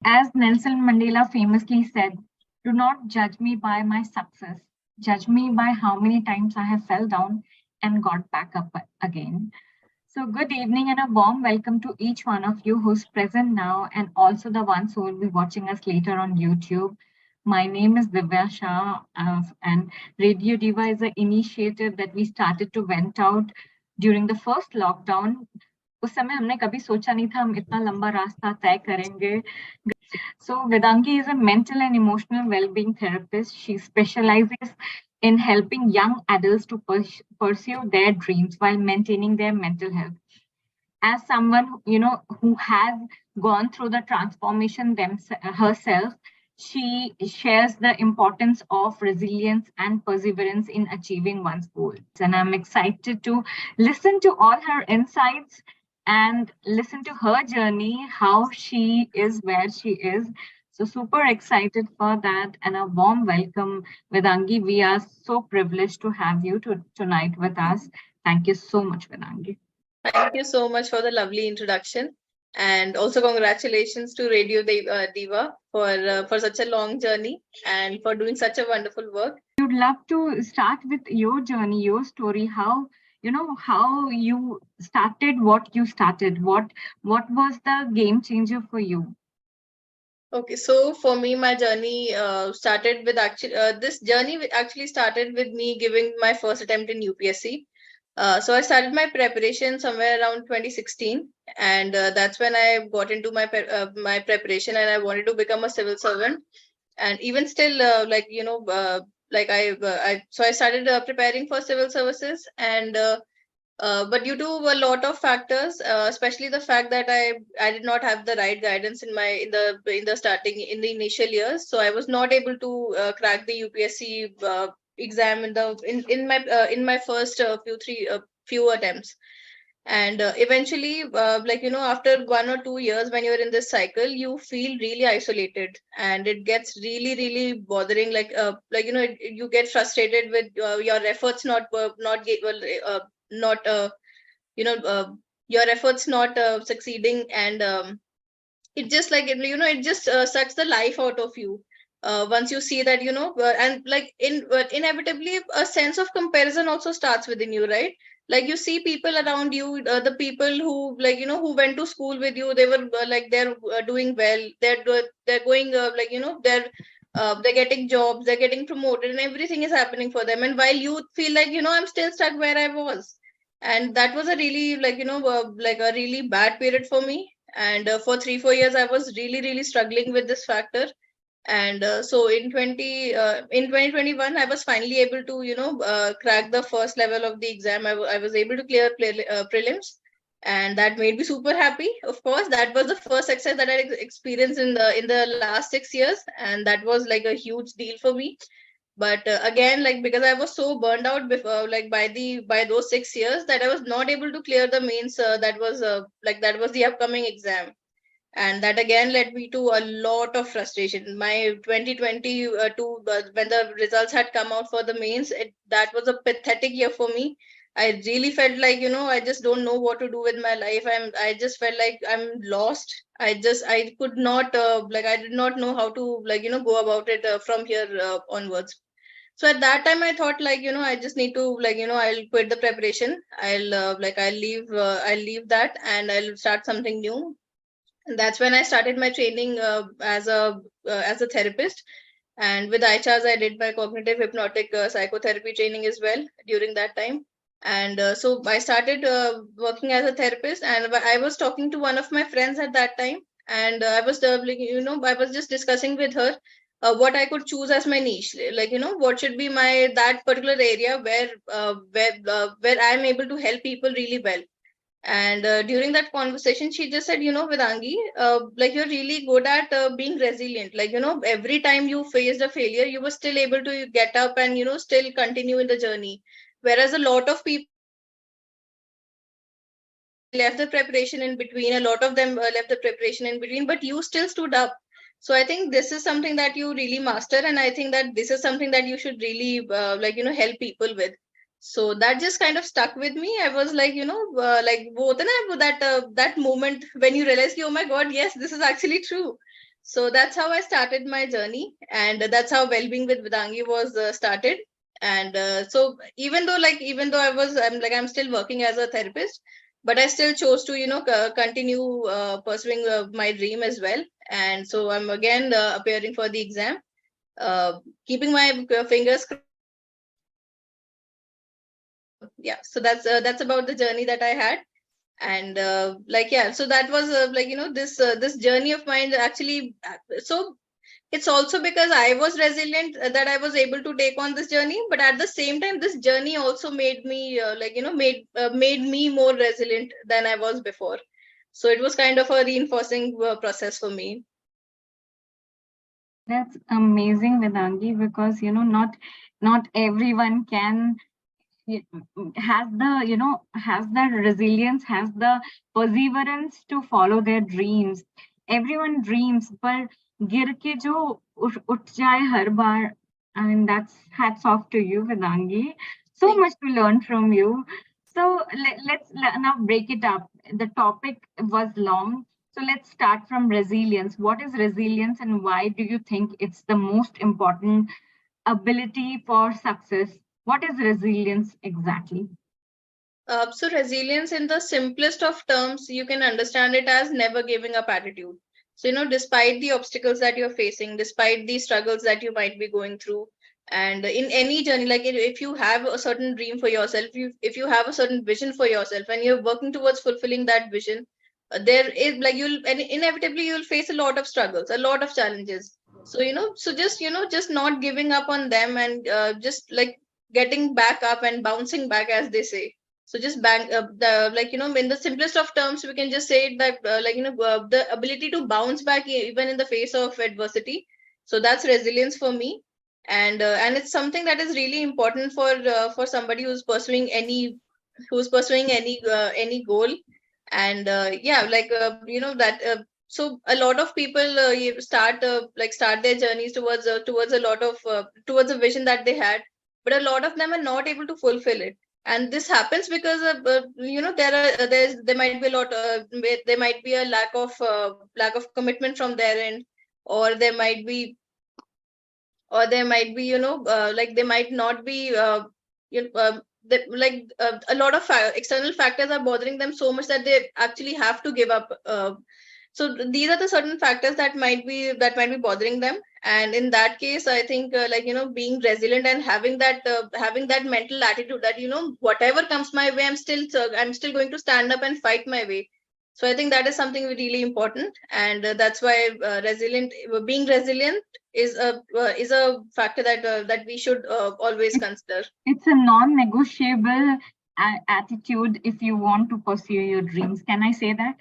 As Nelson Mandela famously said, do not judge me by my success. Judge me by how many times I have fell down and got back up again. So, good evening and a warm welcome to each one of you who's present now and also the ones who will be watching us later on YouTube. My name is Diva Shah, and Radio Diva is an initiative that we started to vent out during the first lockdown. उस समय हमने कभी सोचा नहीं था हम इतना लंबा रास्ता तय करेंगे. So Vedangi is a mental and emotional well-being therapist. She specializes in helping young adults to pursue their dreams while maintaining their mental health. As someone who has gone through the transformation herself, she shares the importance of resilience and perseverance in achieving one's goals. And I'm excited to listen to all her insights and listen to her journey, how she is where she is. So super excited for that and a warm welcome, Vedangi. We are so privileged to have you tonight with us. Thank you so much, Vedangi. Thank you so much for the lovely introduction. And also congratulations to Radio Diva for such a long journey and for doing such a wonderful work. I would love to start with your journey, your story, how you started what you started. What was the game changer for you? Okay, so for me, my journey started with this journey actually started with me giving my first attempt in UPSC. So I started my preparation somewhere around 2016, and that's when I got into my preparation, and I wanted to become a civil servant. And even still, so I started preparing for civil services, and but due to a lot of factors, especially the fact that I did not have the right guidance in the initial years, so I was not able to crack the UPSC exam in my first few attempts. And eventually, after 1 or 2 years, when you're in this cycle, you feel really isolated, and it gets really, really bothering. You get frustrated with your efforts your efforts not succeeding, and it just it just sucks the life out of you. Once you see that, inevitably a sense of comparison also starts within you, right? Like you see people around you, the people who who went to school with you, they were they're doing well, they're going they're getting jobs, they're getting promoted, and everything is happening for them, and while you feel like I'm still stuck where I was. And that was a really a really bad period for me. And for 3-4 years I was really, really struggling with this factor. And so in 2021 I was finally able to crack the first level of the exam. I was able to clear prelims, and that made me super happy. Of course, that was the first success that I experienced in the last 6 years, and that was like a huge deal for me. But again, because I was so burned out before, by those 6 years, that I was not able to clear the mains. That was the upcoming exam, and that again led me to a lot of frustration. My 2022, when the results had come out for the mains, that was a pathetic year for me. I really felt like I just don't know what to do with my life. I just felt like I'm lost. I could not I did not know how to go about it from here onwards. So at that time I thought I just need to I'll quit the preparation. I'll leave that, and I'll start something new. And that's when I started my training as a therapist. And with ICHAs, I did my cognitive hypnotic psychotherapy training as well during that time. And so I started working as a therapist, and I was talking to one of my friends at that time, and I was I was just discussing with her what I could choose as my niche, what should be that particular area where I'm able to help people really well. And during that conversation, she just said, Vedangi, you're really good at being resilient. Every time you faced a failure, you were still able to get up and, still continue in the journey. Whereas a lot of people left the preparation in between, a lot of them left the preparation in between, but you still stood up. So I think this is something that you really master. And I think that this is something that you should really, help people with. So that just kind of stuck with me. I was like, that moment when you realize, oh my God, yes, this is actually true. So that's how I started my journey, and that's how well-being with Vedangi was started. And so even though I'm still working as a therapist, but I still chose to continue pursuing my dream as well. And so I'm again appearing for the exam, keeping my fingers crossed. Yeah, so that's about the journey that I had. And so that was this journey of mine actually. So it's also because I was resilient that I was able to take on this journey, but at the same time this journey also made me made me more resilient than I was before. So it was kind of a reinforcing process for me. That's amazing, Vedangi, because not everyone can has the resilience, has the perseverance to follow their dreams. Everyone dreams, but गिर के जो उठ जाए हर बार. I mean, that's hats off to you, Vedangi. So much to learn from you. So let's now break it up. The topic was long. So let's start from resilience. What is resilience and why do you think it's the most important ability for success? What is resilience exactly? So resilience in the simplest of terms, you can understand it as never giving up attitude. So, despite the obstacles that you're facing, despite the struggles that you might be going through, and in any journey, like if you have a certain dream for yourself, if you have a certain vision for yourself and you're working towards fulfilling that vision, there is inevitably you'll face a lot of struggles, a lot of challenges. So, so just not giving up on them, and just like getting back up and bouncing back, as they say. So just bang in the simplest of terms, we can just say that the ability to bounce back even in the face of adversity. So that's resilience for me. And it's something that is really important for somebody who's pursuing any goal. And so a lot of people start their journeys towards a lot of towards a vision that they had, but a lot of them are not able to fulfill it. And this happens because there might be a lot there might be a lack of commitment from their end, or there might be they might not be you know, a lot of external factors are bothering them so much that they actually have to give up. So these are the certain factors that might be bothering them. And in that case, I think being resilient and having that mental attitude that whatever comes my way, I'm still going to stand up and fight my way. So I think that is something really important, and that's why being resilient is a factor that we should always consider. It's a non-negotiable attitude if you want to pursue your dreams. Can I say that?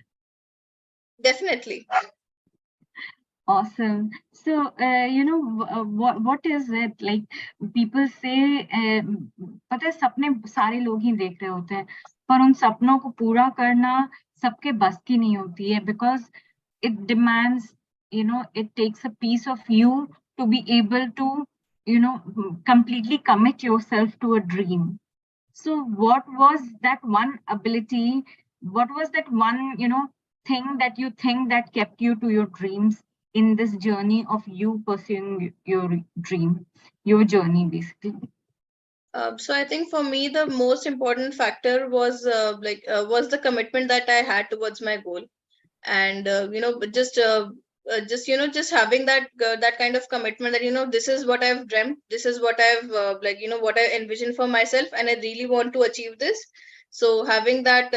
Definitely. Awesome. So, what is it like? People say, पता है सपने सारे लोग ही देख रहे होते हैं, पर उन सपनों को पूरा करना सबके बस की नहीं होती है, because it demands, it takes a piece of you to be able to, completely commit yourself to a dream. So what was that one ability? What was that one, thing that you think that kept you to your dreams in this journey of you pursuing your dream, your journey basically? So I think for me the most important factor was the commitment that I had towards my goal. And just having that kind of commitment that this is what I've dreamt, this is what I've what I envisioned for myself, and I really want to achieve this. So having that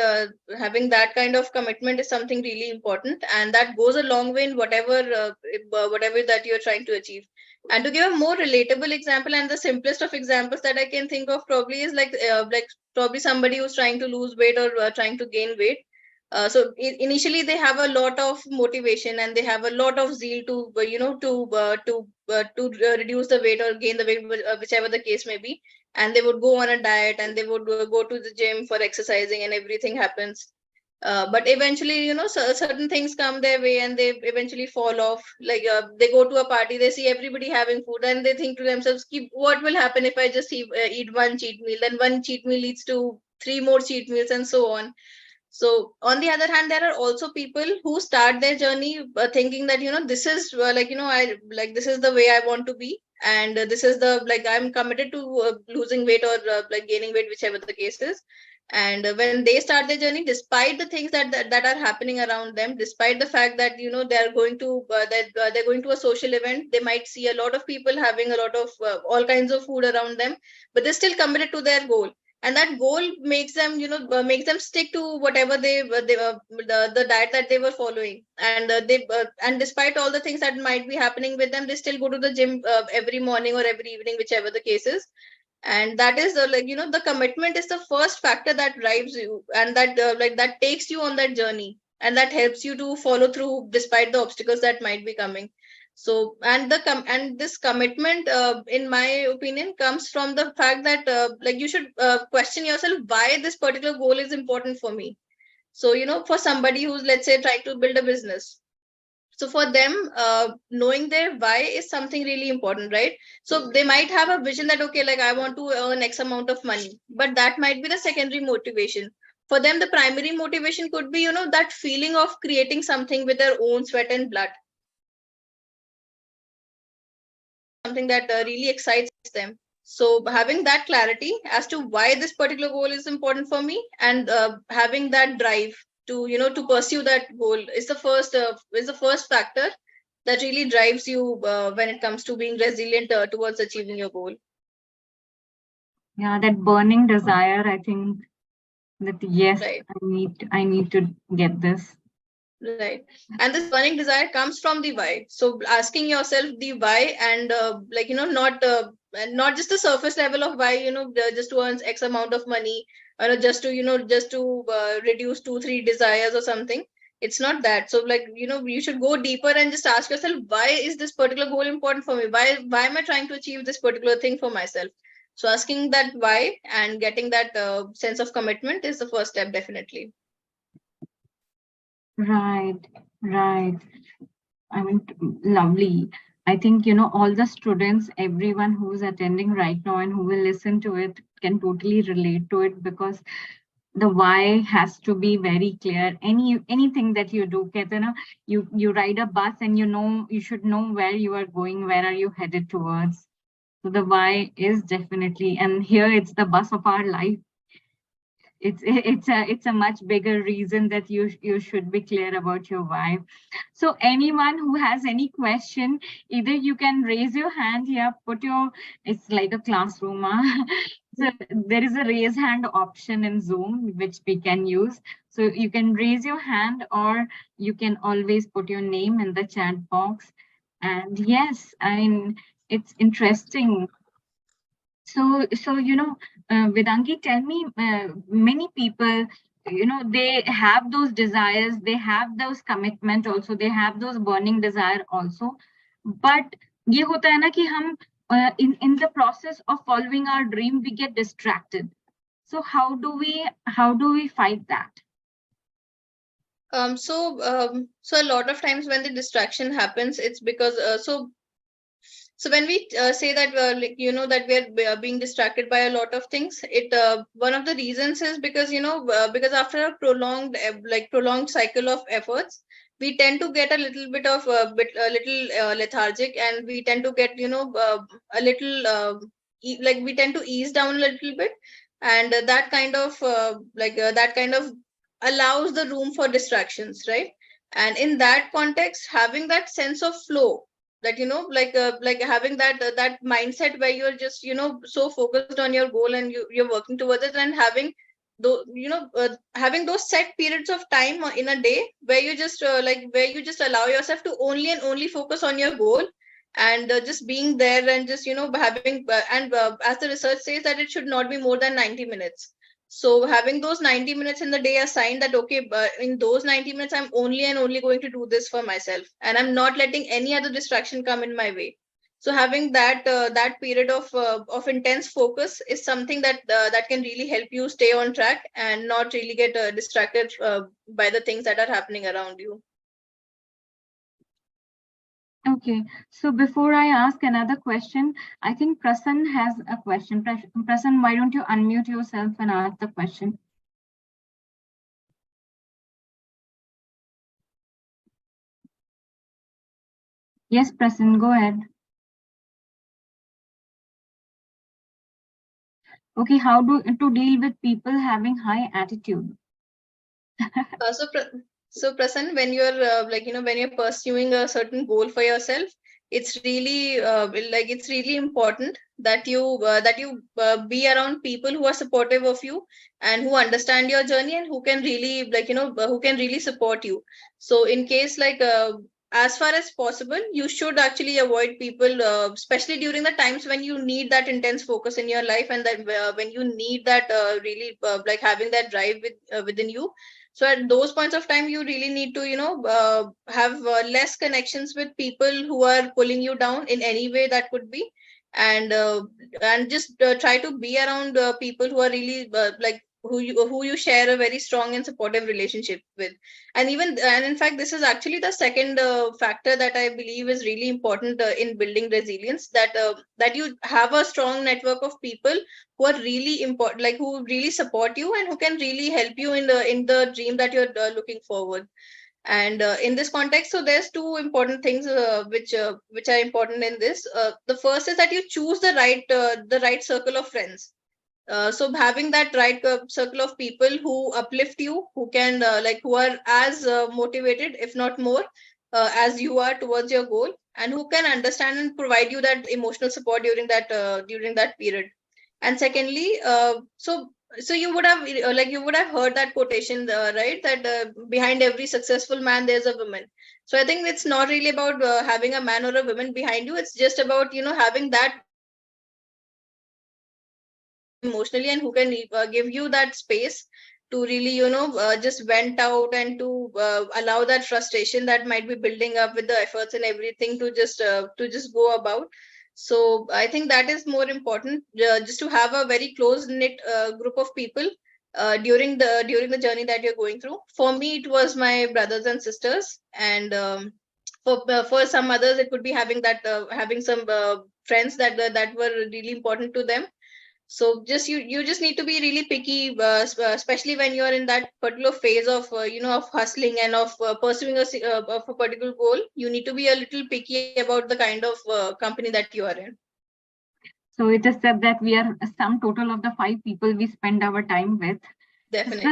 kind of commitment is something really important, and that goes a long way in whatever that you're trying to achieve. And to give a more relatable example, and the simplest of examples that I can think of probably is probably somebody who's trying to lose weight or trying to gain weight. So initially they have a lot of motivation and they have a lot of zeal to reduce the weight or gain the weight, whichever the case may be. And they would go on a diet, and they would go to the gym for exercising, and everything happens. But eventually, certain things come their way and they eventually fall off. They go to a party, they see everybody having food, and they think to themselves, what will happen if I just eat one cheat meal? Then one cheat meal leads to three more cheat meals, and so on. So on the other hand, there are also people who start their journey thinking that, this is this is the way I want to be. And this is the, I'm committed to losing weight or gaining weight, whichever the case is. And when they start their journey, despite the things that are happening around them, despite the fact that, they're going to, they're going to a social event, they might see a lot of people having a lot of all kinds of food around them, but they're still committed to their goal. And that goal makes them, makes them stick to whatever the diet that they were following. And and despite all the things that might be happening with them, they still go to the gym every morning or every evening, whichever the case is. And that is the commitment is the first factor that drives you, and that that takes you on that journey, and that helps you to follow through despite the obstacles that might be coming. So, and this commitment, in my opinion, comes from the fact that you should question yourself why this particular goal is important for me. So, for somebody who's, let's say, trying to build a business, so for them, knowing their why is something really important, right? So they might have a vision that, okay, like I want to earn X amount of money, but that might be the secondary motivation. For them, the primary motivation could be, that feeling of creating something with their own sweat and blood, something that really excites them. So having that clarity as to why this particular goal is important for me, and having that drive to, to pursue that goal is the first factor that really drives you when it comes to being resilient towards achieving your goal. Yeah, that burning desire, I think that yes, Right. I need to get this. Right. And this burning desire comes from the why. So asking yourself the why, and not just the surface level of why, just to earn X amount of money, or just to, reduce 2, 3 desires or something. It's not that. So you should go deeper and just ask yourself, why is this particular goal important for me? Why am I trying to achieve this particular thing for myself? So asking that why and getting that sense of commitment is the first step, definitely. Right, right. I mean, lovely. I think, all the students, everyone who's attending right now and who will listen to it can totally relate to it, because the why has to be very clear. Anything that you do, Ketana, you ride a bus and you should know where you are going, where are you headed towards. So the why is definitely, and here it's the bus of our life. It's a much bigger reason that you should be clear about your why. So anyone who has any question, either you can raise your hand here, it's like a classroom. So there is a raise hand option in Zoom which we can use. So you can raise your hand, or you can always put your name in the chat box. And yes, I mean, it's interesting. So, Vedangi, tell me, many people, they have those desires, they have those commitment also, they have those burning desire also. But ये होता है ना कि हम in the process of following our dream, we get distracted. So how do we fight that? So a lot of times when the distraction happens, it's because so when we say that that we are being distracted by a lot of things, it one of the reasons is because because after a prolonged cycle of efforts, we tend to get a little bit of a little lethargic, and we tend to get a little we tend to ease down a little bit, and that kind of allows the room for distractions, right? And in that context, having that sense of flow, that like having that mindset where you're just so focused on your goal, and you're working towards it, and having having those set periods of time in a day where you just where you just allow yourself to only and only focus on your goal, and just being there, and just having and as the research says that it should not be more than 90 minutes. So having those 90 minutes in the day assigned, that okay, in those 90 minutes I'm only and only going to do this for myself, and I'm not letting any other distraction come in my way. So having that period of intense focus is something that can really help you stay on track and not really get distracted by the things that are happening around you. Okay, so before I ask another question, I think Prasan has a question. Prasan, why don't you unmute yourself and ask the question? Yes, Prasan, go ahead. Okay, how to deal with people having high attitude? Uh, so, Pra- so Prasan, when you're when you're pursuing a certain goal for yourself, it's really important that you be around people who are supportive of you and who understand your journey and who can really who can really support you. So, in case as far as possible, you should actually avoid people, especially during the times when you need that intense focus in your life and that when you need that having that drive within you. So at those points of time you really need to have less connections with people who are pulling you down in any way that could be, and just try to be around people who are really who you share a very strong and supportive relationship with. And in fact, this is actually the second factor that I believe is really important in building resilience, that you have a strong network of people who are really important, like who really support you and who can really help you in the dream that you're looking forward. And in this context, so there's two important things which are important in this. The first is that you choose the right circle of friends. So having that right circle of people who uplift you, who can who are as motivated, if not more, as you are towards your goal, and who can understand and provide you that emotional support during that period. And secondly, so you would have heard that quotation, right, that behind every successful man there's a woman. So I think it's not really about having a man or a woman behind you. It's just about having that emotionally and who can give you that space to really just vent out and to allow that frustration that might be building up with the efforts and everything to just go about. So I think that is more important, just to have a very close knit group of people during the journey that you're going through. For me, it was my brothers and sisters, and for some others it could be having some friends that were really important to them. So just you just need to be really picky, especially when you're in that particular phase of of hustling and of pursuing of a particular goal. You need to be a little picky about the kind of company that you are in. So it is said that we are a sum total of the 5 people we spend our time with. So, Definitely.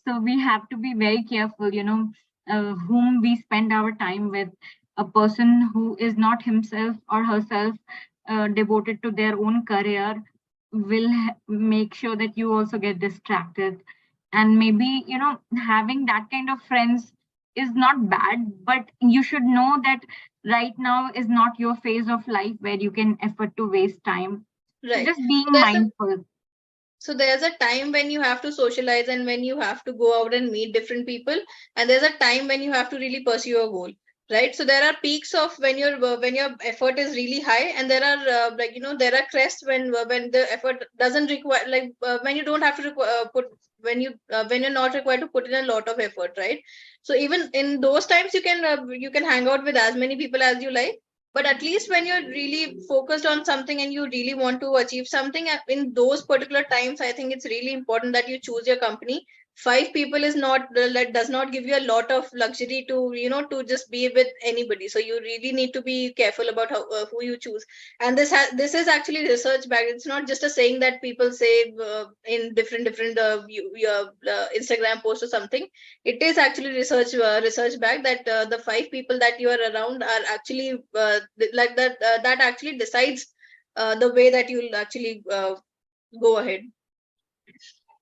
so we have to be very careful, whom we spend our time with. A person who is not himself or herself devoted to their own career will make sure that you also get distracted. And maybe, having that kind of friends is not bad, but you should know that right now is not your phase of life where you can afford to waste time. So Right. just being So there's a mindful. so there's a time when you have to socialize and when you have to go out and meet different people, and there's a time when you have to really pursue your goal, right? So there are peaks of when your effort is really high, and there are there are crests when the effort doesn't require, when you don't have to put when you're not required to put in a lot of effort, right? So even in those times you can hang out with as many people as you like, but at least when you're really focused on something and you really want to achieve something in those particular times, I think it's really important that you choose your company. 5 people is not that does not give you a lot of luxury to to just be with anybody. So you really need to be careful about who you choose. And this is actually research backed. It's not just a saying that people say in different Instagram posts or something. It is actually research back that the 5 people that you are around are actually that actually decides the way that you'll actually go ahead.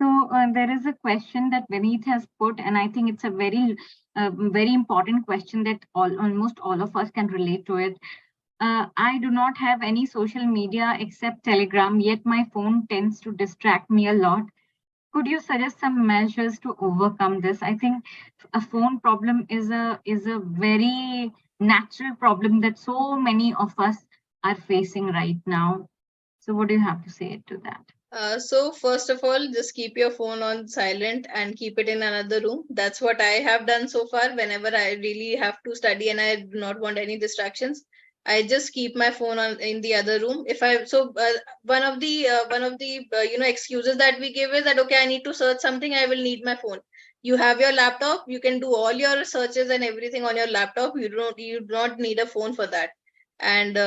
So there is a question that Vineet has put, and I think it's a very important question that almost all of us can relate to it. I do not have any social media except Telegram, yet my phone tends to distract me a lot. Could you suggest some measures to overcome this? I think a phone problem is a very natural problem that so many of us are facing right now. So what do you have to say to that? So first of all, just keep your phone on silent and keep it in another room. That's what I have done so far. Whenever I really have to study and I do not want any distractions, I just keep my phone on in the other room. If I so one of the excuses that we give is that okay, I need to search something, I will need my phone. You have your laptop, you can do all your searches and everything on your laptop. You do not need a phone for that. And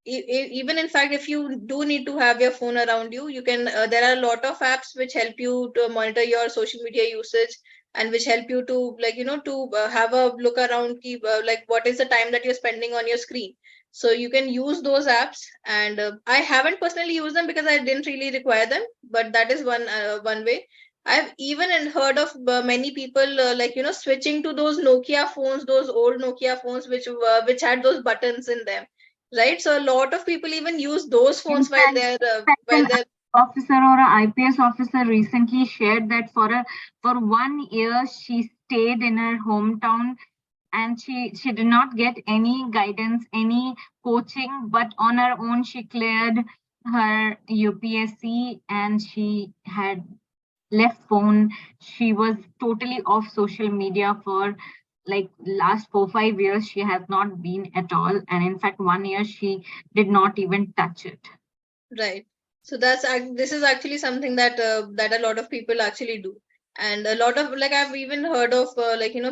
even in fact, if you do need to have your phone around you, you can there are a lot of apps which help you to monitor your social media usage, and which help you to to have a look around, keep like what is the time that you're spending on your screen. So you can use those apps. And I haven't personally used them because I didn't really require them, but that is one way. I've even heard of many people switching to those Nokia phones, those old Nokia phones which had those buttons in them, right? So a lot of people even use those In phones while fact, they're an officer or a IPS officer recently shared that for 1 year she stayed in her hometown, and she did not get any guidance, any coaching, but on her own she cleared her UPSC, and she had left phone. She was totally off social media for like last 4 5 years. She has not been at all, and in fact 1 year she did not even touch it. right. So this is actually something that that a lot of people actually do. And a lot of, like, I've even heard of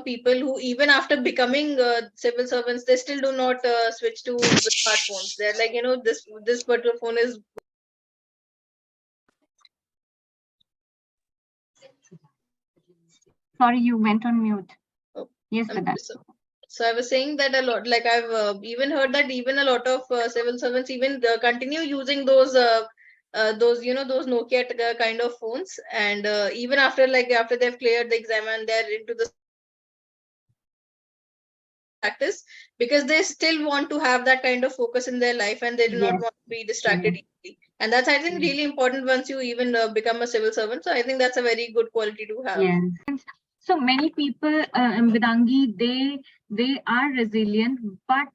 people who even after becoming civil servants, they still do not switch to smartphones. They're like, this particular phone is. Sorry, you went on mute. Oh, Yes, Vedangi. so I was saying that a lot, like I've even heard that even a lot of civil servants even continue using those those Nokia kind of phones. And even after, like, after they've cleared the exam and they're into the practice, because they still want to have that kind of focus in their life, and they do not Yes. want to be distracted easily. And that's, I think, really important once you even become a civil servant. So I think that's a very good quality to have. Yes. So many people in Vedangi, they are resilient, but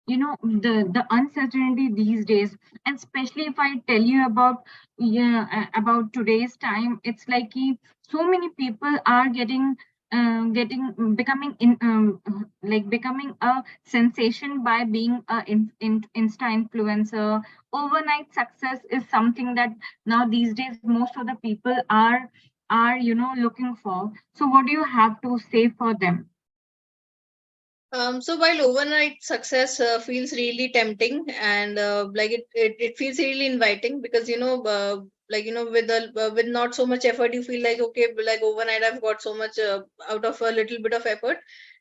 the uncertainty these days, and especially if I tell you about today's time, it's like so many people are becoming becoming a sensation by being a Insta influencer. Overnight success is something that now these days most of the people are looking for. So what do you have to say for them? So while overnight success feels really tempting, and it feels really inviting, because with not so much effort, you feel like, okay, like overnight I've got so much out of a little bit of effort.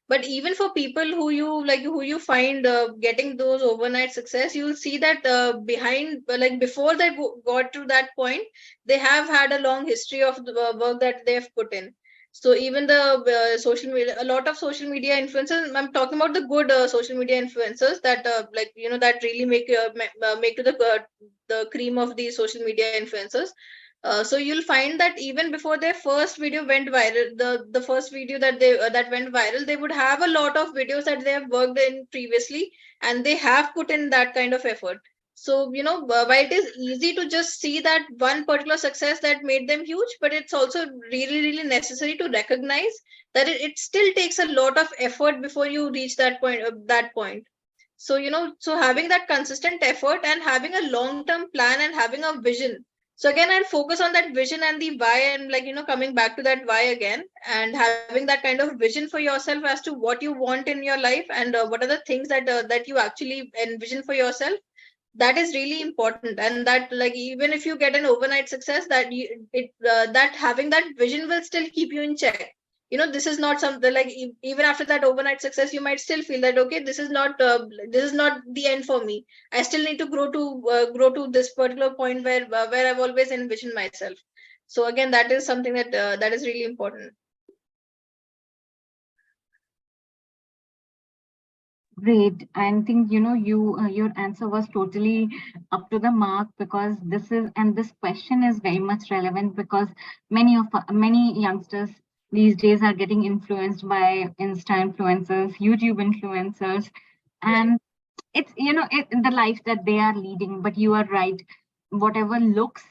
But even for people who you find getting those overnight success, you'll see that behind, like before they got to that point, they have had a long history of the work that they've put in. So even the social media, a lot of social media influencers, I'm talking about the good social media influencers that that really make to the cream of the social media influencers. So you'll find that even before their first video went viral, the first video that went viral, they would have a lot of videos that they have worked in previously, and they have put in that kind of effort. So, while it is easy to just see that one particular success that made them huge, but it's also really, really necessary to recognize that it still takes a lot of effort before you reach that point. So, so having that consistent effort and having a long-term plan and having a vision. So again, I'll focus on that vision and the why, and coming back to that why again, and having that kind of vision for yourself as to what you want in your life, and what are the things that you actually envision for yourself. That is really important. And that, like, even if you get an overnight success, that having that vision will still keep you in check. This is not something like, even after that overnight success, you might still feel that, okay, this is not the end for me. I still need to grow to this particular point where I've always envisioned myself. So again, that is something that is really important. Great. I think your answer was totally up to the mark, because this question is very much relevant, because many youngsters these days are getting influenced by Insta influencers, YouTube influencers, and it's the life that they are leading. But you are right, whatever looks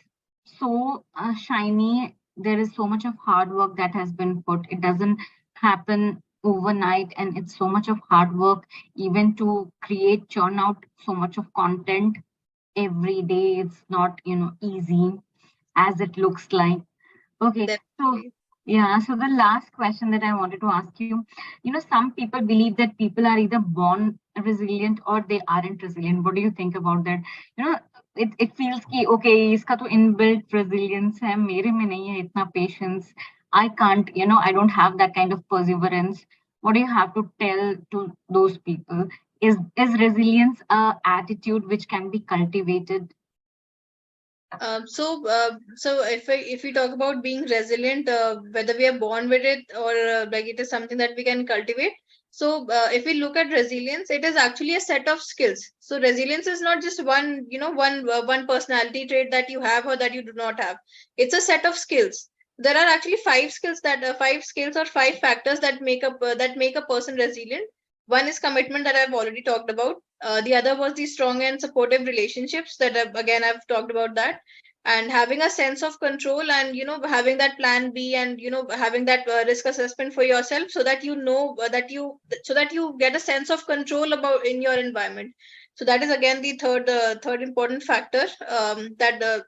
so shiny, there is so much of hard work that has been put. It doesn't happen overnight, and it's so much of hard work even to churn out so much of content every day. It's not easy as it looks like. Okay, so Definitely. Yeah, so the last question that I wanted to ask you, some people believe that people are either born resilient or they aren't resilient. What do you think about that? You know, it feels ki okay, iska to inbuilt resilience hai, mere mein nahi hai itna patience. I can't, I don't have that kind of perseverance. What do you have to tell to those people? Is resilience a attitude which can be cultivated? So if we talk about being resilient, whether we are born with it or like it is something that we can cultivate. So if we look at resilience, it is actually a set of skills. So resilience is not just one, one personality trait that you have or that you do not have. It's a set of skills. There are actually five skills or five factors that make a person resilient. One is commitment that I've already talked about. The other was the strong and supportive relationships that I've talked about that, and having a sense of control, and having that plan B, and having that risk assessment for yourself, so that so that you get a sense of control about in your environment. So that is again the third important factor, that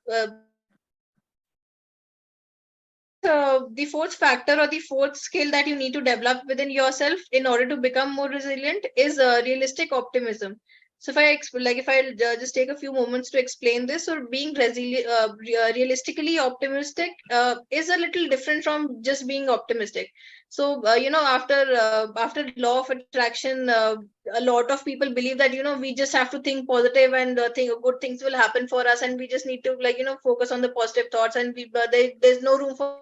the fourth factor or the fourth skill that you need to develop within yourself in order to become more resilient is realistic optimism. So if I just take a few moments to explain this, or being realistically optimistic is a little different from just being optimistic. So after law of attraction, a lot of people believe that we just have to think positive, and think good things will happen for us, and we just need to focus on the positive thoughts, and there's no room for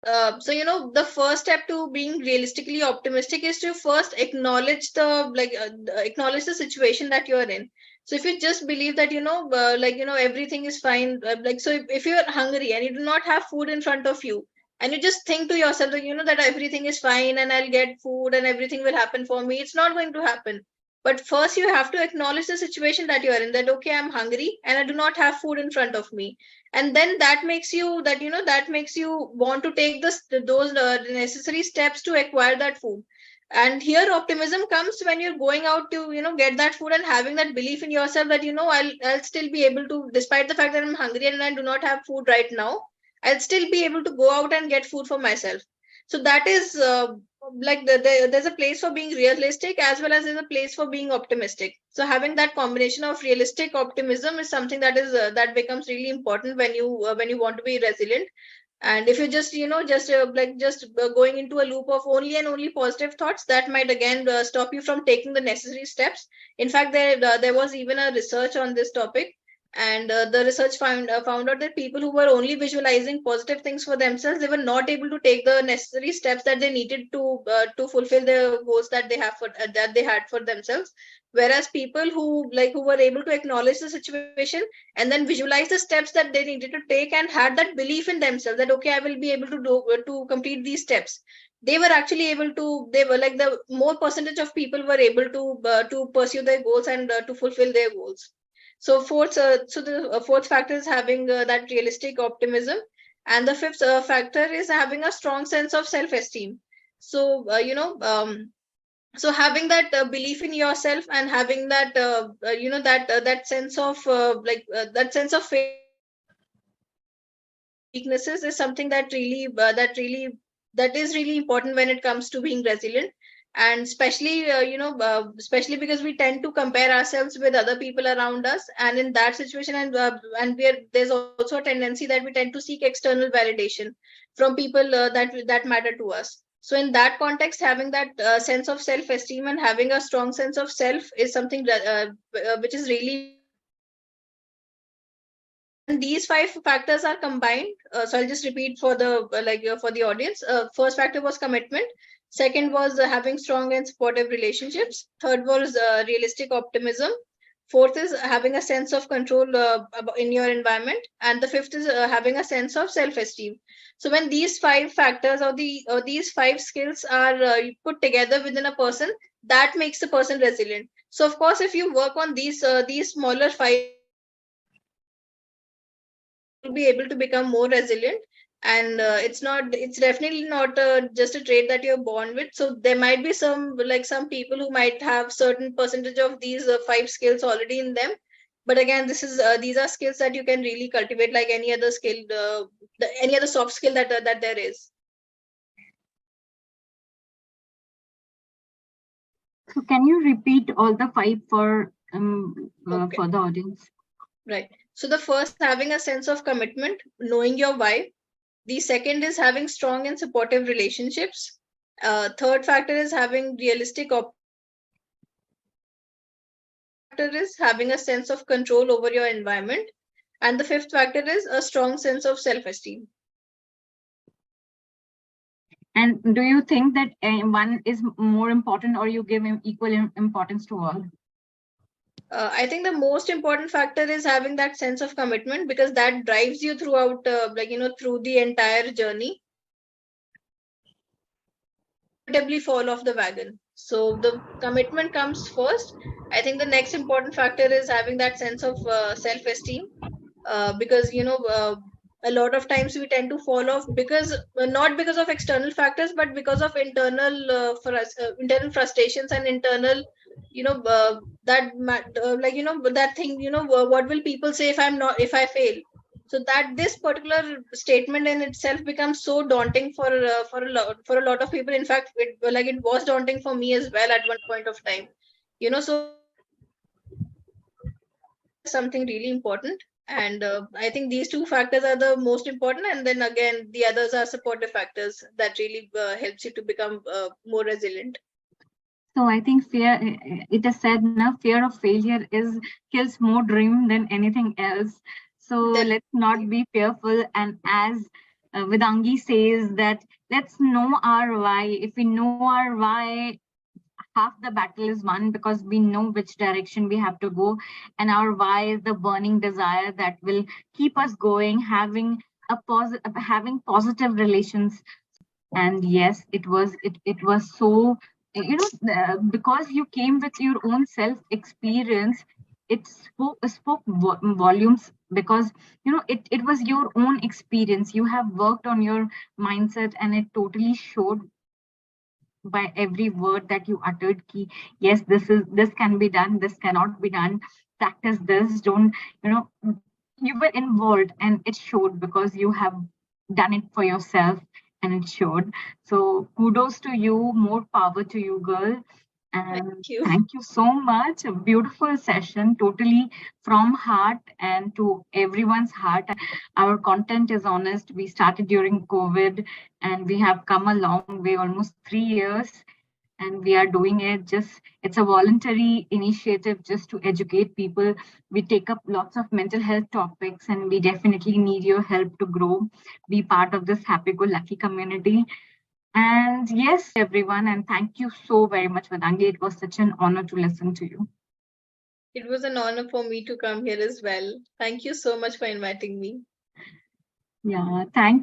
the first step to being realistically optimistic is to first acknowledge the situation that you're in. So if you just believe that everything is fine, if you're hungry and you do not have food in front of you, and you just think to yourself that that everything is fine and I'll get food and everything will happen for me, it's not going to happen. But first you have to acknowledge the situation that you are in, that okay, I'm hungry and I do not have food in front of me. And then that makes you want to take those necessary steps to acquire that food. And here optimism comes when you're going out to get that food, and having that belief in yourself that I'll still be able to, despite the fact that I'm hungry and I do not have food right now, I'll still be able to go out and get food for myself. So that is there's a place for being realistic as well as there's a place for being optimistic. So having that combination of realistic optimism is something that becomes really important when you want to be resilient. And if you just going into a loop of only and only positive thoughts, that might again stop you from taking the necessary steps. In fact, there was even a research on this topic, and the research found out that people who were only visualizing positive things for themselves, they were not able to take the necessary steps that they needed to fulfill the goals that they had for themselves. Whereas people who were able to acknowledge the situation and then visualize the steps that they needed to take, and had that belief in themselves that okay, I will be able to complete these steps, they were actually able to, they were like, the more percentage of people were able to pursue their goals and to fulfill their goals. So the fourth factor is having that realistic optimism, and the fifth factor is having a strong sense of self esteem. So so having that belief in yourself, and having that that sense of that sense of faith weaknesses is something that is really important when it comes to being resilient. And especially especially because we tend to compare ourselves with other people around us, and in that situation, and there's also a tendency that we tend to seek external validation from people that matter to us. So in that context, having that sense of self esteem and having a strong sense of self is something which is really when these five factors are combined. So I'll just repeat for the for the audience. First factor was commitment. Second was having strong and supportive relationships. Third was realistic optimism. Fourth is having a sense of control in your environment, and the fifth is having a sense of self-esteem. So when these five factors, or these five skills are put together within a person, that makes the person resilient. So of course, if you work on these smaller five, you'll be able to become more resilient. And it's definitely not just a trait that you're born with. So there might be some people who might have certain percentage of these five skills already in them, But again, these are skills that you can really cultivate like any other skill, any other soft skill that there is. So can you repeat all the 5 for Okay. for the audience? Right. So the first, having a sense of commitment, knowing your why. The second is having strong and supportive relationships. Third factor is having realistic factor is having a sense of control over your environment. And the fifth factor is a strong sense of self-esteem. And do you think that one is more important, or you give equal importance to all? I think the most important factor is having that sense of commitment, because that drives you throughout, through the entire journey. Inevitably fall off the wagon. So the commitment comes first. I think the next important factor is having that sense of self-esteem, because a lot of times we tend to fall off because not because of external factors, but because of internal internal frustrations and internal that that thing, what will people say if I fail. So that this particular statement in itself becomes so daunting for a lot of people. In fact, it was daunting for me as well at one point of time. So something really important. And I think these two factors are the most important, and then again the others are supportive factors that really helps you to become more resilient. So I think fear, it is said now, fear of failure is kills more dream than anything else. So let's not be fearful. And as Vedangi says, that let's know our why. If we know our why, half the battle is won, because we know which direction we have to go. And our why is the burning desire that will keep us going, having having positive relations. And yes, it was so, because you came with your own self experience, it spoke volumes, because it was your own experience. You have worked on your mindset, and it totally showed by every word that you uttered. Ki, yes, this can be done, this cannot be done, practice this, don't, you know you were involved, and it showed, because you have done it for yourself, and it showed. So kudos to you, more power to you, girl. And thank you so much. A beautiful session, totally from heart and to everyone's heart. Our content is honest. We started during COVID, and we have come a long way, almost 3 years. And we are doing it just, it's a voluntary initiative just to educate people. We take up lots of mental health topics, and we definitely need your help to grow, be part of this happy-go-lucky community. And yes, everyone, and thank you so very much, Vedangi. It was such an honor to listen to you. It was an honor for me to come here as well. Thank you so much for inviting me. Yeah, thank you.